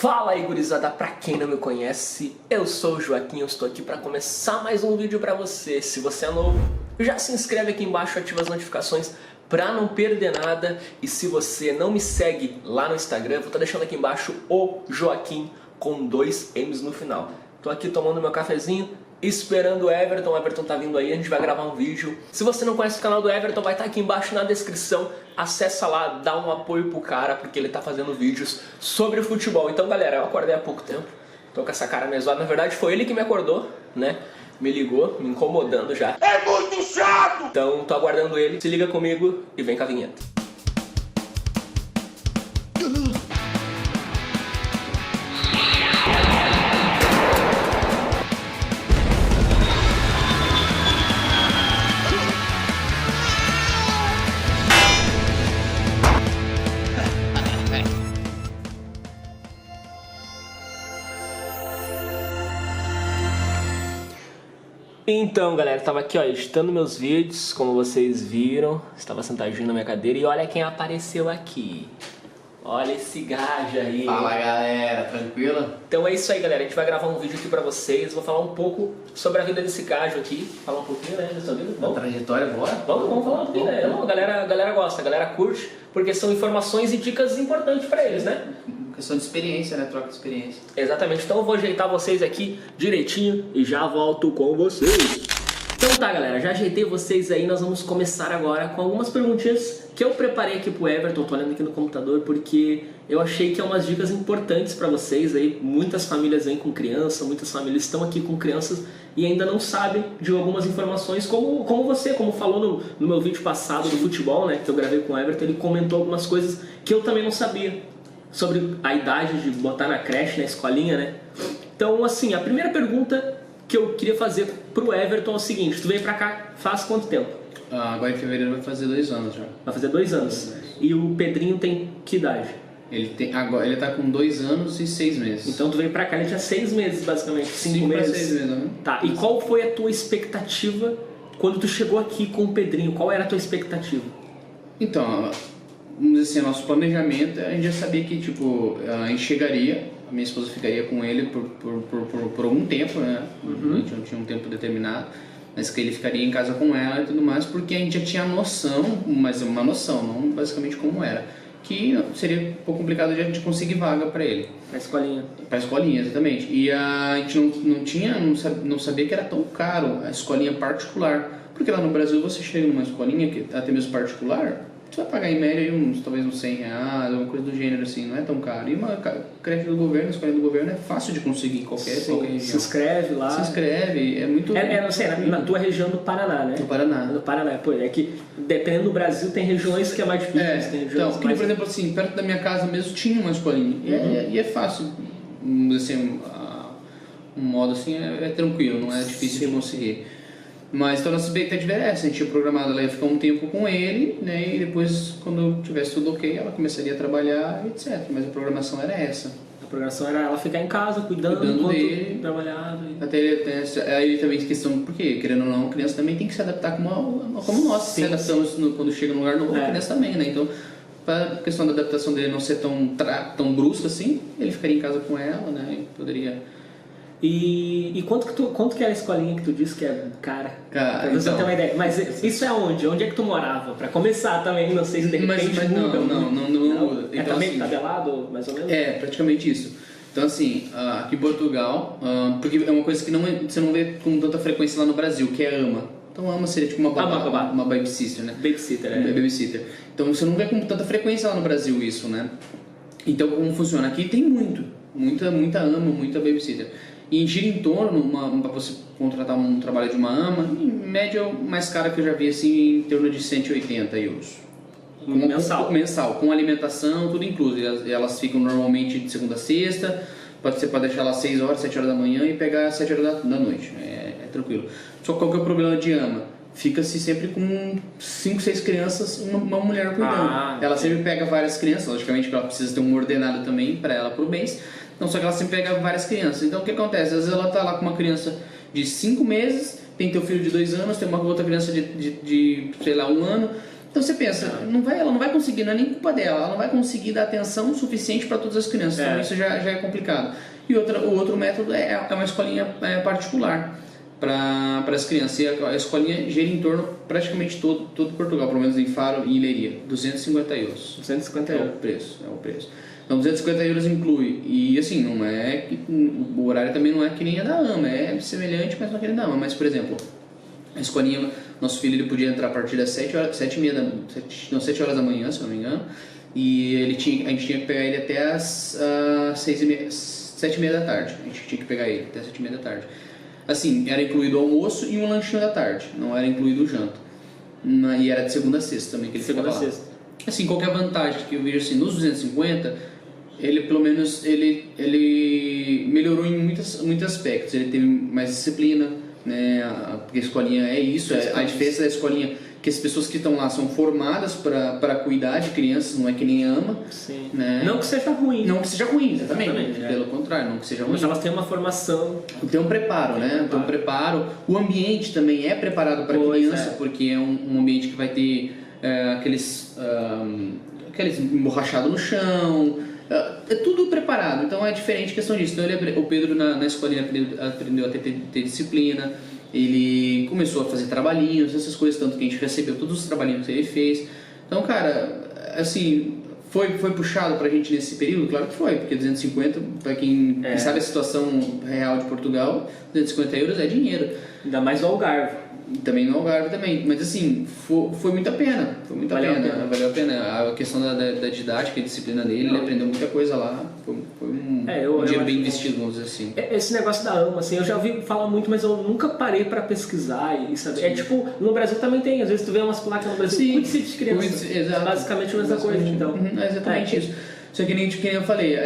Fala aí, gurizada, pra quem não me conhece, eu sou o Joaquim, eu estou aqui pra começar mais um vídeo pra você. Se você é novo, já se inscreve aqui embaixo, ativa as notificações pra não perder nada. E se você não me segue lá no Instagram, vou estar deixando aqui embaixo o Joaquim com 2 M's no final. Tô aqui tomando meu cafezinho, esperando o Everton tá vindo aí, a gente vai gravar um vídeo. Se você não conhece o canal do Everton, vai estar aqui embaixo na descrição. Acessa lá, dá um apoio pro cara, porque ele tá fazendo vídeos sobre o futebol. Então galera, eu acordei há pouco tempo, tô com essa cara meio zoada. Na verdade foi ele que me acordou, né? Me ligou, me incomodando já. É muito chato! Então tô aguardando ele, se liga comigo e vem com a vinheta. Então galera, tava aqui ó, editando meus vídeos, como vocês viram, estava sentadinho na minha cadeira e olha quem apareceu aqui. Olha esse gajo aí. Fala galera, tranquilo? Então é isso aí galera, a gente vai gravar um vídeo aqui pra vocês, vou falar um pouco sobre a vida desse gajo aqui, falar um pouquinho né, da sua vida. Vamos? Trajetória, bora? Vamos falar um pouquinho, né? Não, a galera gosta, a galera curte, porque são informações e dicas importantes pra eles, né? Questão de experiência, né? Troca de experiência. Exatamente, então eu vou ajeitar vocês aqui direitinho e já volto com vocês. Então tá galera, já ajeitei vocês aí, nós vamos começar agora com algumas perguntinhas que eu preparei aqui pro Everton, tô olhando aqui no computador porque eu achei que é umas dicas importantes pra vocês aí. Muitas famílias vêm com criança, muitas famílias estão aqui com crianças e ainda não sabem de algumas informações, como você, como falou no meu vídeo passado do futebol, né, que eu gravei com o Everton, ele comentou algumas coisas que eu também não sabia. Sobre a idade de botar na creche, na escolinha, né? Então, assim, a primeira pergunta que eu queria fazer pro Everton é o seguinte: tu veio pra cá faz quanto tempo? Agora em fevereiro vai fazer 2 anos já. Vai fazer 2 anos. E o Pedrinho tem que idade? Ele tá com 2 anos e 6 meses. Então tu veio pra cá, ele tinha 6 meses basicamente, 5 pra meses. 6 meses, né? Tá, e qual foi a tua expectativa quando tu chegou aqui com o Pedrinho? Qual era a tua expectativa? Então, vamos dizer assim, nosso planejamento, a gente já sabia que, tipo, a gente chegaria, a minha esposa ficaria com ele por algum tempo, né? A gente não tinha um tempo determinado, mas que ele ficaria em casa com ela e tudo mais, porque a gente já tinha noção, mas uma noção, não basicamente como era, que seria um pouco complicado de a gente conseguir vaga para ele. Pra escolinha. Pra escolinha, exatamente. E a gente não sabia que era tão caro a escolinha particular, porque lá no Brasil você chega numa escolinha, que até mesmo particular, você vai pagar em média talvez uns 100 reais, alguma coisa do gênero assim, não é tão caro. E uma creche do governo, a escolinha do governo é fácil de conseguir em qualquer região. Se inscreve lá. Se inscreve, é muito... não sei, na tua região do Paraná, né? Do Paraná. Do Paraná, pô, é que dependendo do Brasil tem regiões que é mais difícil. Tem então, porque, por exemplo, assim, perto da minha casa mesmo tinha uma escolinha. E é fácil, assim, um modo assim, é tranquilo, não é difícil de conseguir. Mas então a nossa expectativa era essa, a gente tinha programado ela ia ficar um tempo com ele, né, e depois quando tivesse tudo ok, ela começaria a trabalhar, etc. Mas a programação era essa. A programação era ela ficar em casa, cuidando dele, trabalhar. Até aí também questão, porque querendo ou não, a criança também tem que se adaptar como nós se adaptamos quando chega num lugar novo, a criança também, né, então para a questão da adaptação dele não ser tão brusca assim, ele ficaria em casa com ela, né, e poderia... E quanto que era a escolinha que tu disse que é cara? Pra você então, ter uma ideia. Mas isso é onde? Onde é que tu morava? Pra começar também, não sei se de repente mas muda. Não muda. É então, também assim, tabelado, mais ou menos? É, praticamente isso. Então assim, aqui em Portugal, porque é uma coisa que você não vê com tanta frequência lá no Brasil, que é AMA. Então AMA seria tipo uma babysitter, né? Babysitter. Então você não vê com tanta frequência lá no Brasil isso, né? Então como funciona? Aqui tem muita AMA, muita babysitter. E gira em torno, para você contratar um trabalho de uma AMA, em média mais cara que eu já vi assim, em torno de 180 euros. Mensal, com alimentação, tudo incluso. Elas ficam normalmente de segunda a sexta, você pode deixar lá 6 horas, 7 horas da manhã e pegar às 7 horas da noite, é tranquilo. Só que qual que é o problema de AMA? Fica-se sempre com 5, 6 crianças, uma mulher cuidando. Ela sempre pega várias crianças, logicamente que ela precisa ter um ordenado também para ela por mês. Então, só que ela sempre pega várias crianças. Então, o que acontece? Às vezes ela tá lá com uma criança de 5 meses, tem teu filho de 2 anos, tem uma outra criança de sei lá, 1 ano, Então você pensa, ela não vai conseguir, não é nem culpa dela, ela não vai conseguir dar atenção suficiente para todas as crianças, então isso já é complicado. E o outro método é uma escolinha particular para as crianças. E a escolinha gira em torno praticamente todo Portugal, pelo menos em Faro e em Leiria, 250 euros. 250 euros. É o preço. Então 250 euros inclui, e assim, não é o horário também não é que nem a da AMA, é semelhante, mas não é que nem a da AMA. Mas, por exemplo, a escolinha, nosso filho ele podia entrar a partir das 7 horas da manhã, se eu não me engano, e a gente tinha que pegar ele até as 7h30 da tarde. A gente tinha que pegar ele até 7h30 da tarde. Assim, era incluído o almoço e um lanchinho da tarde, não era incluído o janta. E era de segunda a sexta também que ele ficava lá. Segunda a sexta. Assim, qual que é a vantagem que eu vejo assim, nos 250, ele pelo menos ele melhorou em muitos aspectos. Ele teve mais disciplina, né? Porque a escolinha é isso, a diferença da escolinha que as pessoas que estão lá são formadas para cuidar de crianças, não é que nem ama. Sim. Né? Não que seja ruim. Não que seja ruim, exatamente. Pelo contrário, não que seja ruim. Mas elas têm uma formação. Tem um preparo, né? Tem um preparo. O ambiente também é preparado para criança, porque é um ambiente que vai ter aqueles emborrachados no chão. É tudo preparado, então é diferente a questão disso. Então o Pedro na escolinha aprendeu a ter disciplina. Ele começou a fazer trabalhinhos, essas coisas, tanto que a gente recebeu todos os trabalhinhos que ele fez. Então, cara, assim, foi puxado pra gente nesse período? Claro que foi, porque 250, pra quem sabe a situação real de Portugal, 250 euros é dinheiro. Ainda mais no Algarve. Também no Algarve também, mas assim, foi muito a pena, valeu a pena. A questão da didática e disciplina dele, ele aprendeu muita coisa lá, foi um dinheiro bem investido, vamos dizer assim. Esse negócio da AMA, assim, eu já ouvi falar muito, mas eu nunca parei pra pesquisar e saber. Sim. É tipo, no Brasil também tem, às vezes tu vê umas placas no Brasil, cuide-se de criança, exato. Basicamente a mesma coisa, então. É exatamente isso. Só que nem eu falei,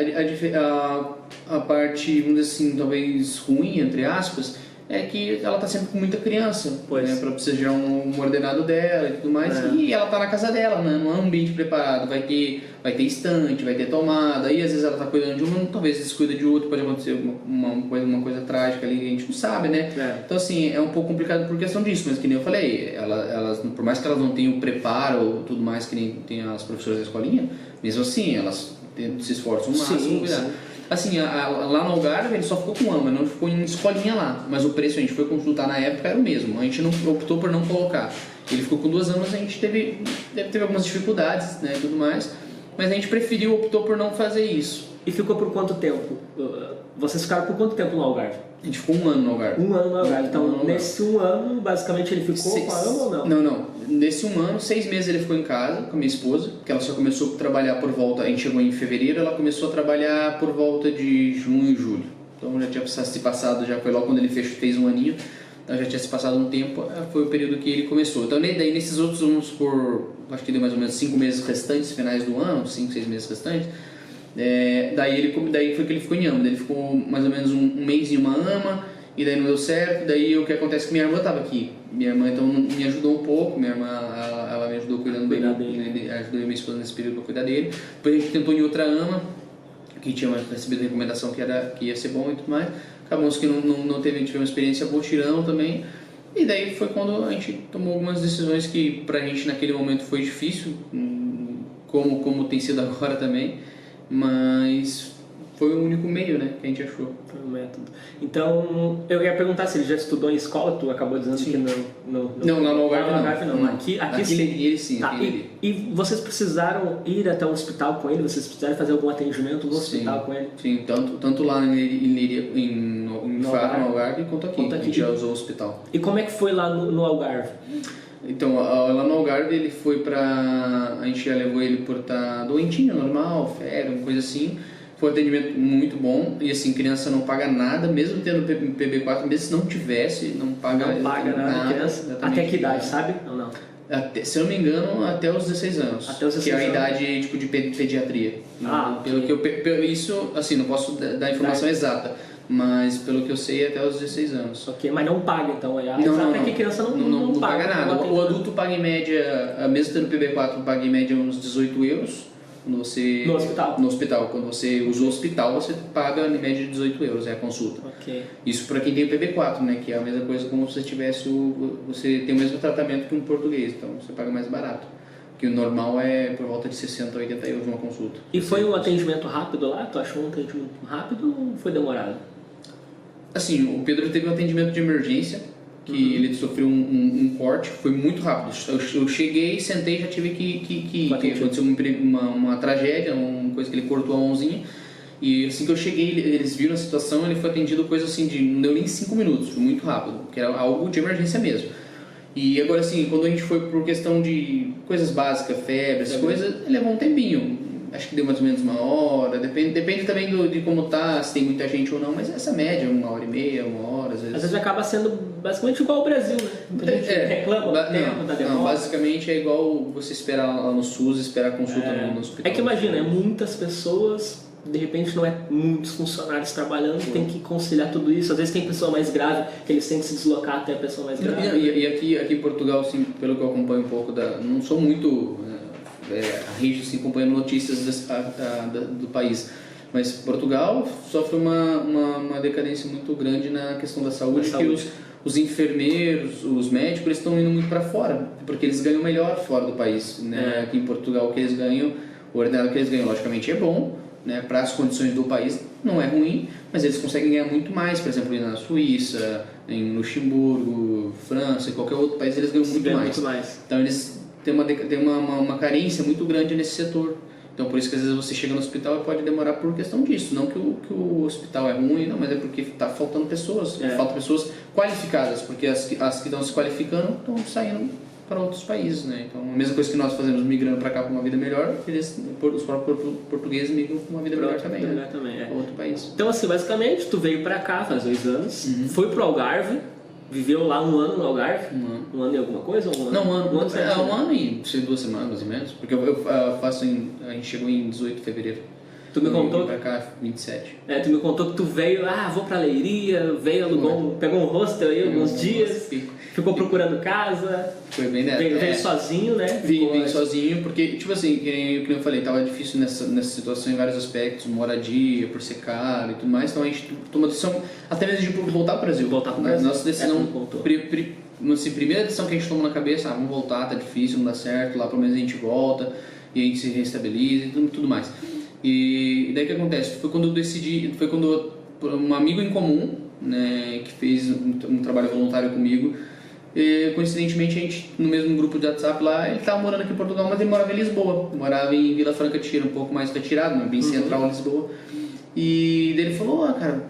a parte, vamos dizer assim, talvez ruim, entre aspas, é que ela tá sempre com muita criança, né, para você gerar um ordenado dela e tudo mais, e ela tá na casa dela, né, não é um ambiente preparado, vai ter estante, vai ter tomada, aí às vezes ela tá cuidando de um, talvez descuida de outro, pode acontecer uma coisa trágica ali, a gente não sabe, né, então assim, é um pouco complicado por questão disso, mas que nem eu falei, elas por mais que elas não tenham preparo ou tudo mais que nem tem as professoras da escolinha, mesmo assim, elas se esforçam o máximo para cuidar. Assim, lá no Algarve ele só ficou com AMA, não ficou em escolinha lá, mas o preço a gente foi consultar na época era o mesmo, a gente não optou por não colocar. Ele ficou com 2 AMAs, a gente teve algumas dificuldades, né, e tudo mais, mas a gente optou por não fazer isso. E ficou por quanto tempo? Vocês ficaram por quanto tempo no Algarve? A gente ficou 1 ano no Algarve. 1 ano no Algarve. Então, nesse 1 ano, basicamente ele ficou com a AMA ou não? Não. Nesse 1 ano, 6 meses ele ficou em casa com a minha esposa, que ela só começou a trabalhar por volta, a gente chegou em fevereiro, ela começou a trabalhar por volta de junho e julho. Então já tinha se passado, já foi logo quando ele fez 1 aninho, então já tinha se passado um tempo, foi o período que ele começou. Então daí nesses outros, vamos por, acho que deu mais ou menos 5 meses restantes, finais do ano, 5, 6 meses restantes, daí foi que ele ficou em AMA, ele ficou mais ou menos um mês em uma AMA, e daí não deu certo, daí o que acontece é que minha irmã estava aqui. Minha irmã então me ajudou um pouco, minha irmã ela me ajudou cuidando dele, ajudou minha esposa nesse período para cuidar dele. Depois a gente tentou em outra AMA, que tinha recebido a recomendação que ia ser bom e tudo mais. Acabamos que não tivemos uma experiência boa, tirão também. E daí foi quando a gente tomou algumas decisões que pra gente naquele momento foi difícil, como tem sido agora também, mas foi o único meio, né, que a gente achou. Foi o método. Então, eu ia perguntar se ele já estudou em escola, tu acabou dizendo que não. Não, lá no Algarve não. Aqui sim. Ele sim. Tá, e vocês precisaram ir até o hospital com ele? Vocês precisaram fazer algum atendimento no hospital com ele? Sim, tanto lá em Faro, no Algarve, quanto aqui. A gente já usou o hospital. E como é que foi lá no Algarve? Então, lá no Algarve ele foi a gente já levou ele por estar doentinho, normal, febre, uma coisa assim. Foi um atendimento muito bom e assim, criança não paga nada, mesmo tendo PB4, mesmo se não tivesse, não paga nada criança. Até que idade, sabe? Ou não? Se eu não me engano, até os 16 anos. Até os 16 que é a idade tipo, de pediatria. Pelo que isso, assim, não posso dar a informação exata, mas pelo que eu sei, até os 16 anos. Ok, mas não paga então, até que criança não paga nada. O adulto paga em média, mesmo tendo PB4, paga em média uns 18 euros. No hospital. Quando você usa o hospital, você paga em média de 18 euros, é a consulta. Okay. Isso para quem tem o PB4, né? Que é a mesma coisa como se você tem o mesmo tratamento que um português, então você paga mais barato. Que o normal é por volta de 60 a 80 euros uma consulta. E foi um atendimento rápido lá? Tu achou um atendimento rápido ou foi demorado? Assim, o Pedro teve um atendimento de emergência, que ele sofreu um corte, foi muito rápido. Eu cheguei, sentei, já tive que aconteceu uma tragédia, uma coisa que ele cortou a mãozinha. E assim que eu cheguei, eles viram a situação, ele foi atendido coisa assim de não deu nem 5 minutos, foi muito rápido, que era algo de emergência mesmo. E agora assim, quando a gente foi por questão de coisas básicas, febre, essas coisas, levou um tempinho. Acho que deu mais ou menos 1 hora, depende também de como tá, se tem muita gente ou não, mas essa média, 1h30, 1 hora, às vezes. Às vezes acaba sendo basicamente igual ao Brasil, né? Muita gente reclama da demora. Não, basicamente é igual você esperar lá no SUS, esperar a consulta no hospital. É que imagina, muitas pessoas, de repente não é muitos funcionários trabalhando, tem que conciliar tudo isso. Às vezes tem pessoa mais grave, que eles têm que se deslocar até a pessoa mais grave. E aqui em Portugal, assim, pelo que eu acompanho um pouco, não sou muito rígido assim, acompanhando notícias do país, mas Portugal sofre uma decadência muito grande na questão da saúde, que os enfermeiros, os médicos, eles estão indo muito para fora, porque eles ganham melhor fora do país, né? Aqui em Portugal, o que eles ganham, o ordenado que eles ganham, logicamente, é bom, né? Para as condições do país não é ruim, mas eles conseguem ganhar muito mais, por exemplo, na Suíça, em Luxemburgo, França, em qualquer outro país, eles ganham muito mais. Então eles tem uma carência muito grande nesse setor. Então por isso que às vezes você chega no hospital e pode demorar por questão disso. Não que o hospital é ruim, não, mas é porque está faltando pessoas. Faltam pessoas qualificadas, porque as que estão se qualificando estão saindo para outros países, né? Então a mesma coisa que nós fazemos migrando para cá para uma vida melhor, os próprios portugueses migram para uma vida melhor também, né? Para outro país. Então assim, basicamente tu veio para cá faz 2 anos, foi pro Algarve. Viveu lá 1 ano no Algarve? Um ano e alguma coisa? Não, um ano e 2 semanas, mais ou menos. Porque eu faço a gente chegou em 18 de fevereiro. Tu me contou? Pra cá, 27. Tu me contou que tu veio, vou pra Leiria, pegou um hostel aí alguns dias, ficou procurando casa. Foi bem dessa. Veio sozinho, né? Vim sozinho, porque, tipo assim, que eu falei, tava difícil nessa situação em vários aspectos, moradia, por ser caro e tudo mais, então a gente tomou decisão até mesmo de voltar pro Brasil. Voltar pro Brasil. Nossa decisão, primeira decisão que a gente tomou na cabeça, vamos voltar, tá difícil, não dá certo, lá pelo menos a gente volta e a gente se reestabiliza e tudo mais. E daí o que acontece? Foi quando um amigo em comum, né, que fez um trabalho voluntário comigo, e, coincidentemente a gente, no mesmo grupo de WhatsApp lá, ele estava morando aqui em Portugal, mas ele morava em Lisboa, morava em Vila Franca de Xira, um pouco mais retirado, né, bem central em Lisboa. E daí ele falou, cara,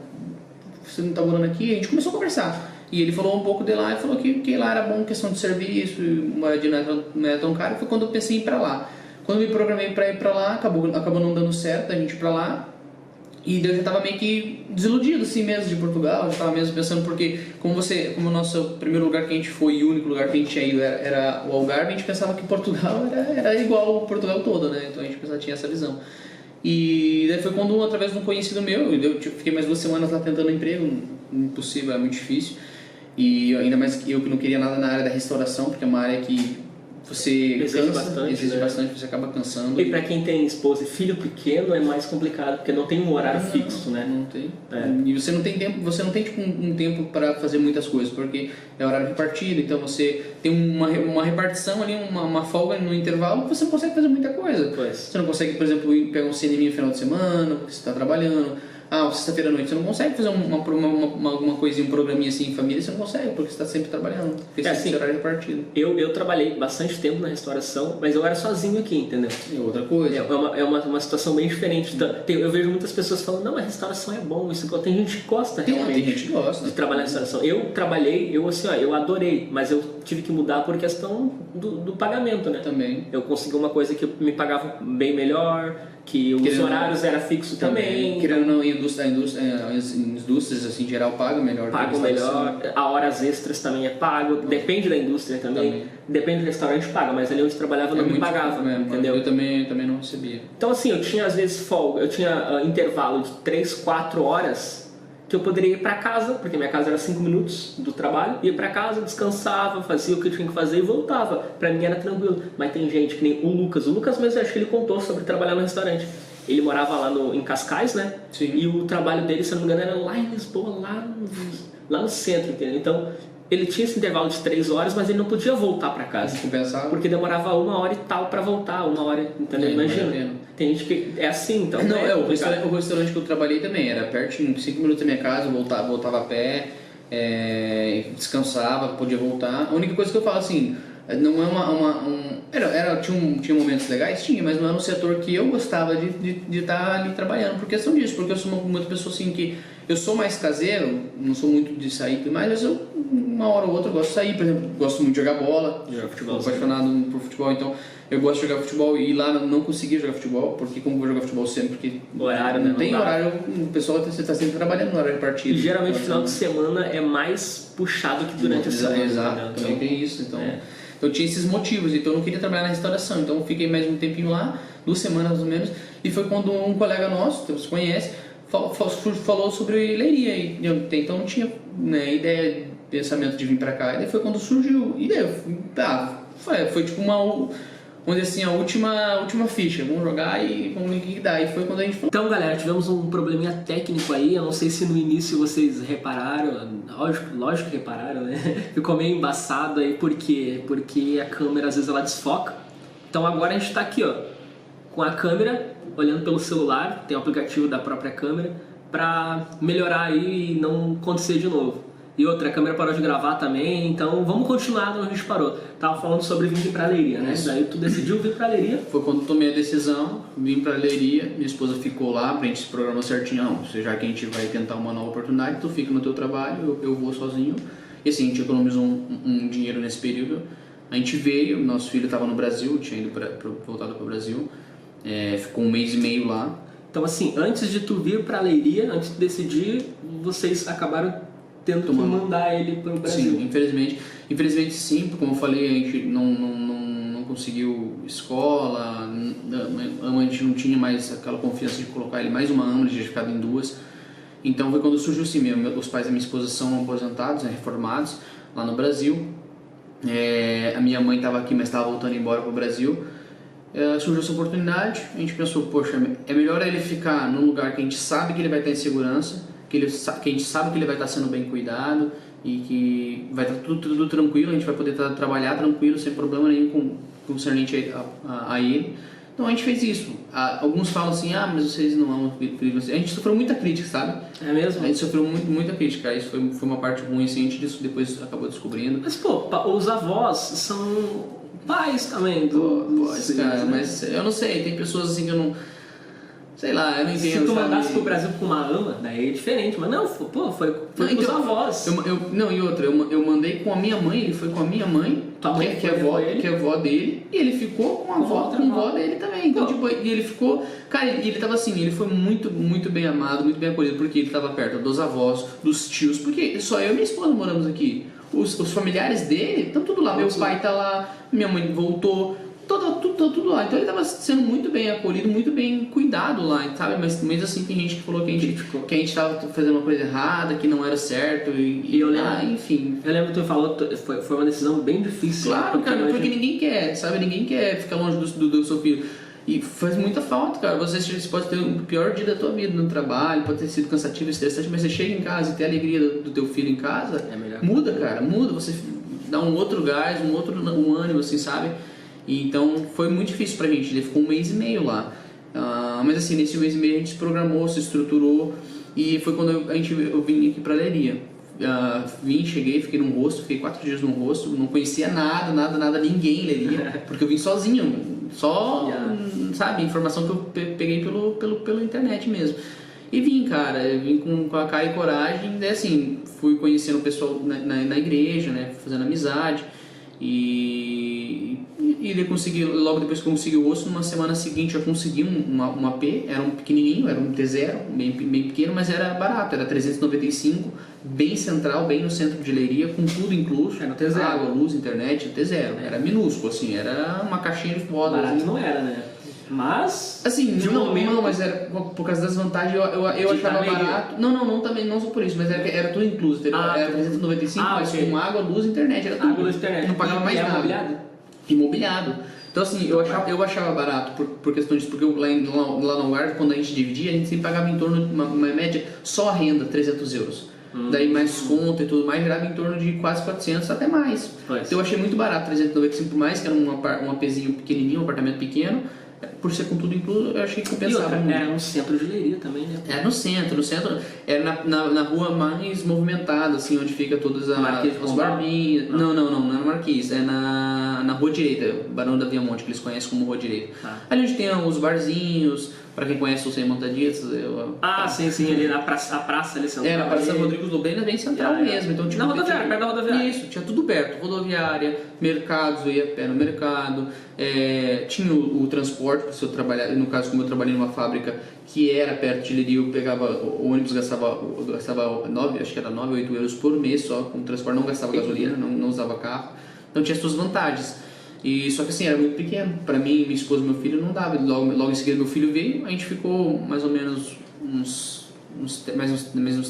você não está morando aqui? A gente começou a conversar. E ele falou um pouco de lá e falou que lá era bom, questão de serviço, moradia não era tão caro. Foi quando eu pensei em ir para lá. Quando eu me programei para ir para lá, acabou não dando certo a gente ir para lá. E daí eu já estava meio que desiludido assim mesmo de Portugal, eu estava mesmo pensando porque como o nosso primeiro lugar que a gente foi e o único lugar que a gente tinha ido era o Algarve, a gente pensava que Portugal era igual o Portugal todo, né? Então a gente tinha essa visão. E daí foi quando, através de um conhecido meu, eu fiquei mais 2 semanas lá tentando emprego, impossível, é muito difícil. E ainda mais que eu que não queria nada na área da restauração, porque é uma área que você exige bastante, você acaba cansando. E para quem tem esposa e filho pequeno é mais complicado, porque não tem um horário fixo, né? Não tem. E você não tem tempo, tipo um tempo para fazer muitas coisas, porque é horário repartido, então você tem uma repartição ali, uma folga no intervalo que você não consegue fazer muita coisa. Você não consegue, por exemplo, pegar um cinema no final de semana, porque você está trabalhando. Sexta-feira à noite, você não consegue fazer alguma coisinha, um programinha assim em família, você não consegue, porque você está sempre trabalhando, porque você tem horário repartido. Eu trabalhei bastante tempo na restauração, mas eu era sozinho aqui, entendeu? É outra coisa. É uma situação bem diferente. Eu vejo muitas pessoas falando, não, a restauração é bom, tem gente que gosta realmente. Tem gente que gosta. De trabalhar na restauração. Eu adorei, mas eu tive que mudar por questão do pagamento, né? Também. Eu consegui uma coisa que me pagava bem melhor, que os horários eram fixos também. Querendo ou não, as indústrias assim, em geral pagam melhor. Pagam melhor, a horas extras também é pago, depende da indústria também. Depende do restaurante, paga, mas ali onde eu trabalhava não me pagava, entendeu? Eu também não recebia. Então assim, eu tinha às vezes folga, eu tinha intervalo de 3, 4 horas que eu poderia ir para casa, porque minha casa era 5 minutos do trabalho, ia para casa, descansava, fazia o que eu tinha que fazer e voltava. Para mim era tranquilo. Mas tem gente que nem o Lucas mesmo, acho que ele contou sobre trabalhar no restaurante. Ele morava lá em Cascais, né? Sim. E o trabalho dele, se não me engano, era lá em Lisboa, lá no centro, entendeu? Então, ele tinha esse intervalo de 3 horas, mas ele não podia voltar para casa. Porque demorava 1 hora e tal para voltar, 1 hora, entendeu? Imagina. Tem gente que é assim, então. Não, o restaurante que eu trabalhei também era pertinho, 5 minutos da minha casa, voltava a pé, descansava, podia voltar. A única coisa que eu falo assim, não é tinha momentos legais? Tinha, mas não era um setor que eu gostava de estar ali trabalhando por questão disso, porque eu sou uma pessoa assim que eu sou mais caseiro, não sou muito de sair, mas eu uma hora ou outra eu gosto de sair, por exemplo, gosto muito de jogar bola, sou apaixonado por futebol, então eu gosto de jogar futebol e lá não conseguia jogar futebol, porque como vou jogar futebol sempre, porque horário, não tem horário, o pessoal está sempre trabalhando no horário de partida. E geralmente no final de semana é mais puxado que durante a semana. Exato, também tem isso, então... Eu tinha esses motivos, então eu não queria trabalhar na restauração, então eu fiquei mais um tempinho lá, 2 semanas mais ou menos, e foi quando um colega nosso, que você conhece, falou sobre leiria, e eu então não tinha ideia, pensamento de vir pra cá, e daí foi quando surgiu, e daí foi tipo vamos dizer assim, a última ficha, vamos jogar e vamos ver o que dá, e foi quando a gente falou. Então galera, tivemos um probleminha técnico aí, eu não sei se no início vocês repararam, lógico que repararam, né? Ficou meio embaçado aí, porque a câmera às vezes ela desfoca. Então agora a gente tá aqui, ó, com a câmera, olhando pelo celular, tem o aplicativo da própria câmera, pra melhorar aí e não acontecer de novo. E outra, a câmera parou de gravar também, então vamos continuar onde a gente parou. Tava falando sobre vir pra Leiria, né? Daí tu decidiu vir pra Leiria? Foi quando tomei a decisão, vim pra Leiria, minha esposa ficou lá, pra gente se programar certinho, já que a gente vai tentar uma nova oportunidade, tu fica no teu trabalho, eu vou sozinho. E assim, a gente economizou um dinheiro nesse período. A gente veio, nosso filho estava no Brasil, tinha ido voltado para o Brasil, ficou 1 mês e meio lá. Então assim, antes de tu vir pra Leiria, antes de decidir, vocês acabaram tendo que mandar ele para o Brasil. Sim, infelizmente sim, porque como eu falei, a gente não conseguiu escola, a gente não tinha mais aquela confiança de colocar ele mais uma AMA, ele já tinha ficado em 2. Então foi quando surgiu assim, os pais da minha esposa são aposentados, reformados lá no Brasil. A minha mãe estava aqui, mas estava voltando embora para o Brasil. Surgiu essa oportunidade, a gente pensou, poxa, é melhor ele ficar num lugar que a gente sabe que ele vai estar em segurança, que a gente sabe que ele vai estar sendo bem cuidado e que vai estar tudo tranquilo, a gente vai poder trabalhar tranquilo, sem problema nenhum concernente a ele. Então a gente fez isso. Alguns falam assim, mas vocês não amam filho. A gente sofreu muita crítica, sabe? É mesmo? A gente sofreu muita crítica, isso foi uma parte ruim, assim, a gente depois acabou descobrindo. Mas pô, os avós são pais também Pais, cara, mas eu não sei, tem pessoas assim que eu não... Sei lá, eu não entendo. Se tu mandasse pro Brasil com uma ama, daí é diferente. Mas não, foi com os avós. E outra, eu mandei com a minha mãe, ele foi com a minha mãe, que é avó dele, e ele ficou com a avó dele também. Então, tipo, e ele ficou... Cara, ele tava assim, ele foi muito, muito bem amado, muito bem acolhido, porque ele tava perto dos avós, dos tios, porque só eu e minha esposa moramos aqui. Os familiares dele estão tudo lá, meu pai tá lá, minha mãe voltou... Tudo lá, então ele estava sendo muito bem acolhido, muito bem cuidado lá, sabe? Mas assim, tem gente que falou que a gente estava fazendo uma coisa errada, que não era certo e eu lembro, enfim. Eu lembro que tu falou, foi uma decisão bem difícil. Claro, cara, porque ninguém quer, sabe? Ninguém quer ficar longe do seu filho. E faz muita falta, cara. Você pode ter o pior dia da tua vida no trabalho, pode ter sido cansativo, estressante, mas você chega em casa e tem a alegria do teu filho em casa, muda, cara, muda. Você dá um outro gás, um ânimo, assim, sabe? E então foi muito difícil pra gente, ele ficou 1 mês e meio lá. Mas assim, nesse 1 mês e meio a gente se programou, se estruturou e foi quando eu vim aqui pra Leiria. Cheguei, fiquei num hostel, fiquei 4 dias num hostel, não conhecia nada, ninguém em Leiria, porque eu vim sozinho, sabe, informação que eu peguei pela internet mesmo. E vim, cara, vim com a cara e coragem, daí assim, fui conhecendo o pessoal na igreja, né, fazendo amizade. E consegui, logo depois que eu consegui o osso, numa semana seguinte eu consegui um AP, era um pequenininho, era um T0, bem pequeno, mas era barato, era 395, bem central, bem no centro de Leiria, com tudo incluso, era T0. Água, luz, internet, T0, era minúsculo, assim, era uma caixinha de foda. Barato assim. Não era, né? Mas... Assim, não, mas era por causa das vantagens, eu achava barato. Não só por isso, mas era tudo incluso, era 395, mas com água, luz, internet, era tudo. Água, luz, internet. Não pagava mais nada. Imobiliado. Então assim, eu achava barato por questão disso, porque lá no Algarve, quando a gente dividia, a gente sempre pagava em torno de uma média, só a renda, 300 euros. Daí mais conta e tudo mais, girava em torno de quase 400, até mais. Então eu achei muito barato, 395 por mais, que era um APzinho pequenininho, um apartamento pequeno. Por ser com tudo incluso, eu achei que compensava muito. Era no centro de Leiria também, né? Era no centro, era na rua mais movimentada, assim, onde fica todos os barbinhos. Não é no Marquês, é na rua direita, Barão da Viamonte, que eles conhecem como rua direita. Ali onde tem os barzinhos, pra quem conhece o Sem Montadias. Sim, ali na praça ali central. Na Praça Rodrigues Lobrenz, bem central mesmo. Então, na rodoviária, perto da rodoviária. Isso, tinha tudo perto, rodoviária, mercados, eu ia a pé no mercado, tinha o transporte, se eu trabalhar, no caso como eu trabalhei numa fábrica que era perto de Leiria, eu pegava, o ônibus gastava 9, acho que era 9 ou 8 euros por mês só com o transporte, não gastava gasolina, não usava carro, então tinha suas vantagens. E só que assim, era muito pequeno. Pra mim, minha esposa e meu filho não dava. Logo em seguida meu filho veio, a gente ficou mais ou menos uns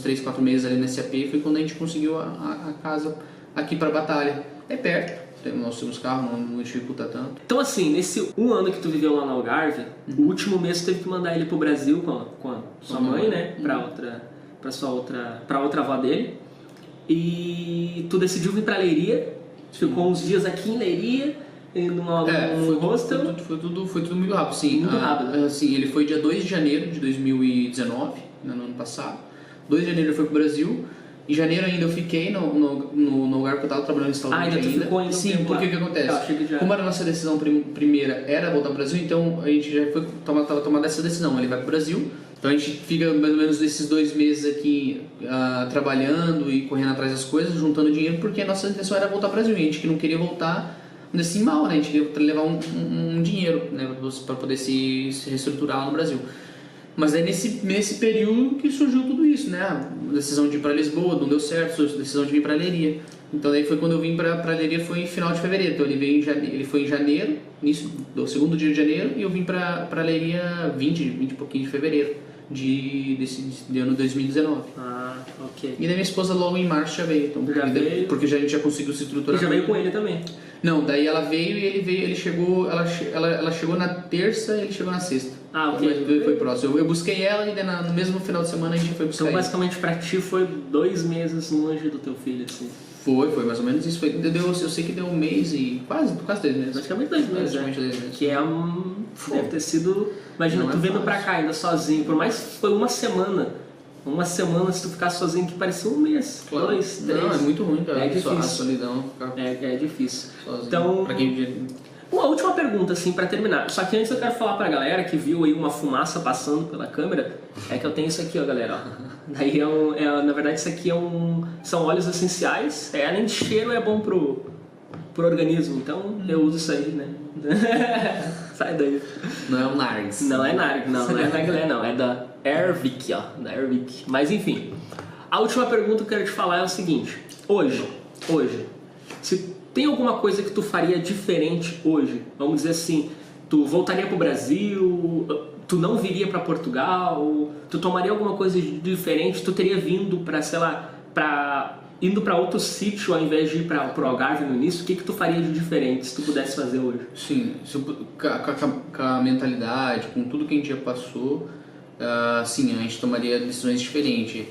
3, 4 meses ali nesse AP. Foi quando a gente conseguiu a casa aqui pra Batalha. É perto. Nós temos carro, não dificulta tanto. Então assim, nesse um ano que tu viveu lá no Algarve, o último mês tu teve que mandar ele pro Brasil com a sua mãe, né? Pra outra avó dele. E tu decidiu vir pra Leiria. Ficou uns dias aqui em Leiria. No hostel? Foi tudo muito rápido, sim. Muito rápido. Assim, ele foi dia 2 de janeiro de 2019, no ano passado. 2 de janeiro ele foi pro Brasil. Em janeiro ainda eu fiquei no lugar que eu tava trabalhando no restaurante ainda. Tu ficou ainda sim, porque o que acontece? Como era a nossa decisão primeira era voltar pro Brasil, então a gente já tava tomada essa decisão. Ele vai pro Brasil, então a gente fica mais ou menos esses 2 meses aqui trabalhando e correndo atrás das coisas, juntando dinheiro, porque a nossa intenção era voltar pro Brasil. A gente que não queria voltar assim mal, né? A gente queria levar um dinheiro, né? Para poder se reestruturar lá no Brasil. Mas aí nesse período que surgiu tudo isso, né? A decisão de ir para Lisboa não deu certo, a decisão de vir para Leiria. Então daí foi quando eu vim para Leiria, foi em final de fevereiro. Então ele foi em janeiro, início do segundo dia de janeiro, e eu vim para Leiria 20 e pouquinho de fevereiro de ano 2019. Ok. E daí minha esposa logo em março já veio, então, porque a gente já conseguiu se estruturar. E já veio com ele também? Não, daí ela veio e ele chegou, ela chegou na terça e ele chegou na sexta. Ok. Foi próximo. Eu busquei ela e no mesmo final de semana a gente foi buscar. Então basicamente pra ti foi 2 meses longe do teu filho, assim? Foi mais ou menos isso. Eu sei que deu 1 mês e quase 2 meses. Praticamente 2 meses, praticamente 2 meses. Que deve ter sido... Imagina, tu vindo pra cá ainda sozinho, por mais que foi uma semana. Uma semana, se tu ficar sozinho, que parecia 1 mês, 2, 3. Não, é muito ruim, cara. É difícil. A solidão. É difícil. Sozinho. Então... Pra quem... Uma última pergunta, assim, pra terminar. Só que antes eu quero falar pra galera que viu aí uma fumaça passando pela câmera, é que eu tenho isso aqui, ó, galera, ó. Daí na verdade isso aqui são óleos essenciais, além de cheiro é bom pro organismo, então eu uso isso aí, né? Sai daí. Não é o Nargs. Não é Narg, não é Narguilé, não, é da Airwick, ó, da Airwick. Mas enfim, a última pergunta que eu quero te falar é o seguinte, hoje, se tem alguma coisa que tu faria diferente hoje? Vamos dizer assim, tu voltaria pro Brasil, tu não viria para Portugal, tu tomaria alguma coisa diferente, tu teria vindo para, sei lá, indo para outro sítio ao invés de ir pro Algarve no início, o que tu faria de diferente se tu pudesse fazer hoje? Sim, com a mentalidade, com tudo que a gente já passou, sim, a gente tomaria decisões diferentes.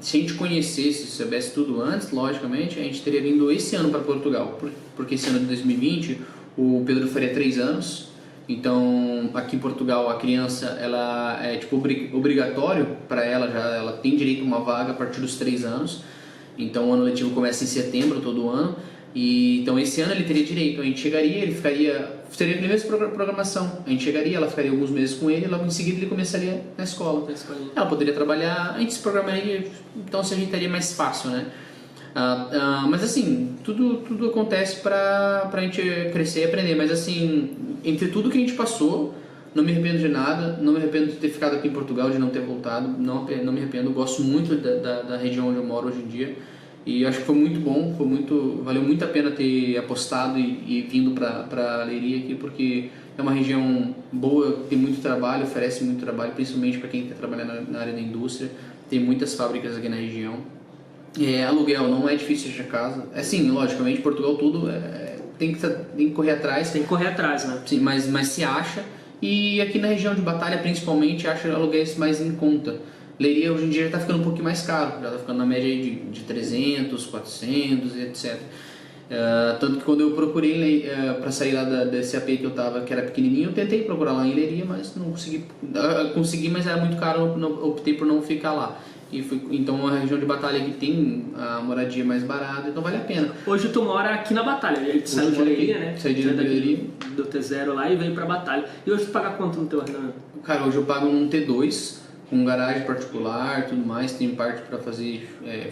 Se a gente conhecesse, se soubesse tudo antes, logicamente, a gente teria vindo esse ano para Portugal, porque esse ano de 2020 o Pedro faria 3 anos, então aqui em Portugal a criança ela é tipo obrigatório para ela tem direito a uma vaga a partir dos 3 anos, então o ano letivo começa em setembro todo ano, e então esse ano ele teria direito, a gente chegaria, ele seria a primeira programação, a gente chegaria, ela ficaria alguns meses com ele, logo em seguida ele começaria na escola, ela poderia trabalhar, a gente se programaria, então se ajeitaria mais fácil, né? Mas assim, tudo acontece pra gente crescer e aprender, mas assim, entre tudo que a gente passou, não me arrependo de nada, não me arrependo de ter ficado aqui em Portugal, de não ter voltado, não me arrependo, gosto muito da região onde eu moro hoje em dia. E acho que foi muito bom, valeu muito a pena ter apostado e vindo para Leiria aqui, porque é uma região boa, tem muito trabalho, oferece muito trabalho, principalmente para quem quer trabalhar na área da indústria. Tem muitas fábricas aqui na região. Aluguel, não é difícil achar casa. Sim, logicamente, Portugal tudo tem que correr atrás. Tem que correr atrás, né? Sim, mas se acha. E aqui na região de Batalha, principalmente, acha aluguéis mais em conta. Leiria hoje em dia já tá ficando um pouquinho mais caro, já tá ficando na média aí de 300, 400 e etc. Tanto que quando eu procurei para sair lá desse AP que eu tava, que era pequenininho, eu tentei procurar lá em Leiria, mas não consegui. Consegui, mas era muito caro, optei por não ficar lá. Então a região de Batalha aqui tem a moradia mais barata, então vale a pena. Hoje tu mora aqui na Batalha, a gente saiu de Leiria, né? Saí de Leiria. Do T0 lá e veio pra Batalha. E hoje tu paga quanto no teu arrendamento? Cara, hoje eu pago um T2, com garagem particular, tudo mais, tem parte para fazer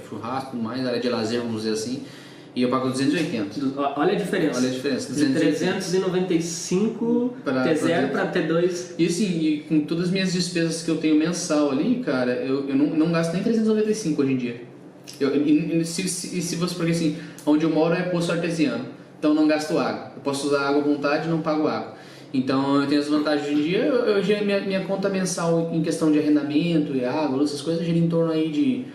churrasco, tudo mais, área de lazer, vamos dizer assim. E eu pago 280. Olha a diferença. Olha a diferença. De 395 T0 para T2. E assim, e com todas as minhas despesas que eu tenho mensal ali, cara, eu não gasto nem 395 hoje em dia. Se você, porque assim, onde eu moro é poço artesiano, então eu não gasto água. Eu posso usar água à vontade e não pago água. Então eu tenho as vantagens hoje em dia. Minha conta mensal em questão de arrendamento e água, essas coisas, gira em torno aí de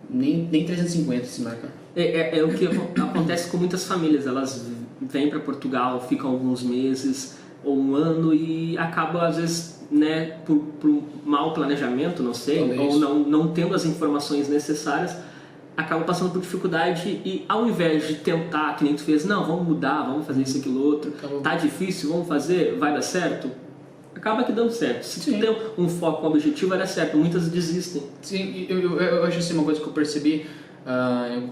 nem 350 se marca. É o que acontece com muitas famílias, elas vêm para Portugal, ficam alguns meses ou um ano e acabam às vezes, né, por mau planejamento, não sei, ou não tendo as informações necessárias, acabam passando por dificuldade e ao invés de tentar, que nem tu fez, não, vamos mudar, vamos fazer isso, aquilo, outro, tá difícil, vamos fazer, vai dar certo? Acaba que dando certo. Se tu tem um foco, um objetivo, vai dar certo. Muitas desistem. Sim, eu acho assim, uma coisa que eu percebi,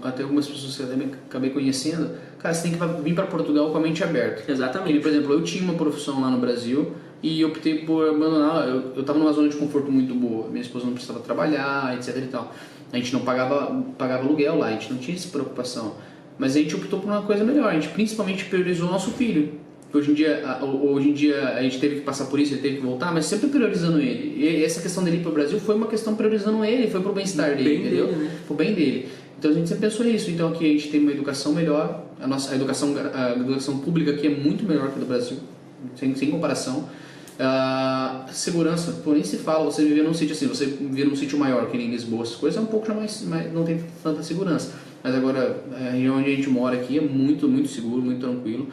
até algumas pessoas que eu também acabei conhecendo, cara, você tem que vir para Portugal com a mente aberta. Exatamente. Por exemplo, eu tinha uma profissão lá no Brasil e optei por abandonar. Eu estava numa zona de conforto muito boa. Minha esposa não precisava trabalhar, etc e tal. A gente não pagava aluguel lá, a gente não tinha essa preocupação. Mas a gente optou por uma coisa melhor, a gente principalmente priorizou o nosso filho. Hoje em dia a gente teve que passar por isso, ele teve que voltar, mas sempre priorizando ele. E essa questão dele ir para o Brasil foi uma questão priorizando ele, foi pro bem-estar dele, entendeu? Dele, né? Pro bem dele. Então a gente sempre pensou nisso. Então aqui a gente tem uma educação melhor, a educação pública aqui é muito melhor que a do Brasil, sem comparação. Segurança, pô, nem se fala, você viver num sítio assim, você viver num sítio maior que nem Lisboa, essas coisas é um pouco já mais não tem tanta segurança. Mas agora a região onde a gente mora aqui é muito, muito seguro, muito tranquilo.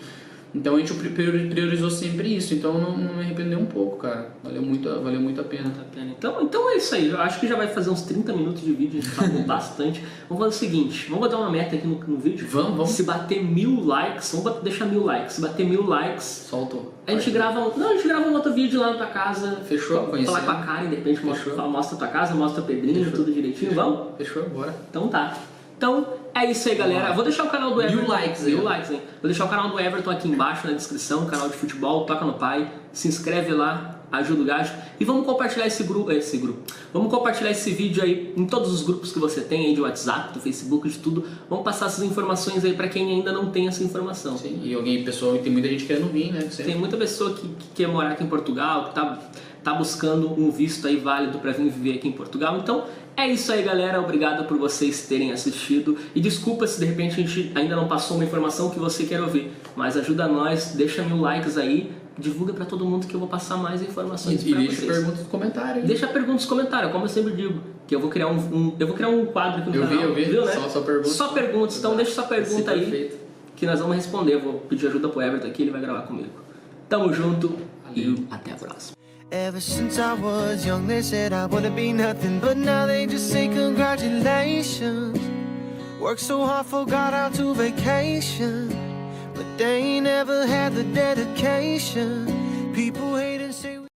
Então a gente priorizou sempre isso, então não me arrependeu um pouco, cara. Valeu muito a pena. Então é isso aí, eu acho que já vai fazer uns 30 minutos de vídeo, a gente falou bastante. Vamos fazer o seguinte, vamos botar uma meta aqui no vídeo? Vamos. Se bater 1000 likes, vamos deixar 1000 likes. Se bater 1000 likes, soltou. A gente grava um outro vídeo lá na tua casa. Fechou, falar com a Karen, de repente mostra a tua casa, mostra a Pedrinho, tudo direitinho, vamos? Fechou, bora. Então tá. Então é isso aí, galera. Vou deixar o canal do Everton. 1000 likes, hein? Vou deixar o canal do Everton aqui embaixo na descrição, canal de futebol, toca no pai, se inscreve lá, ajuda o gajo. E vamos compartilhar esse grupo. Vamos compartilhar esse vídeo aí em todos os grupos que você tem aí de WhatsApp, do Facebook, de tudo. Vamos passar essas informações aí pra quem ainda não tem essa informação. Sim, e pessoal, tem muita gente querendo vir, né? Tem muita pessoa que quer morar aqui em Portugal, que tá buscando um visto aí válido para vir viver aqui em Portugal. Então é isso aí, galera. Obrigado por vocês terem assistido. E desculpa se de repente a gente ainda não passou uma informação que você quer ouvir. Mas ajuda nós, deixa 1000 likes aí, divulga para todo mundo que eu vou passar mais informações para vocês. E deixa perguntas nos comentários. Deixa perguntas nos comentários, como eu sempre digo. Que eu vou criar um quadro aqui no canal. Eu vi. Viu, né? Só perguntas. Só perguntas. Então deixa sua pergunta aí. Perfeito. Que nós vamos responder. Eu vou pedir ajuda pro Everton aqui, ele vai gravar comigo. Tamo junto e até a próxima. Ever since I was young, they said I wouldn't be nothing, but now they just say congratulations. Worked so hard, forgot how to vacation, but they ain't never had the dedication. People hated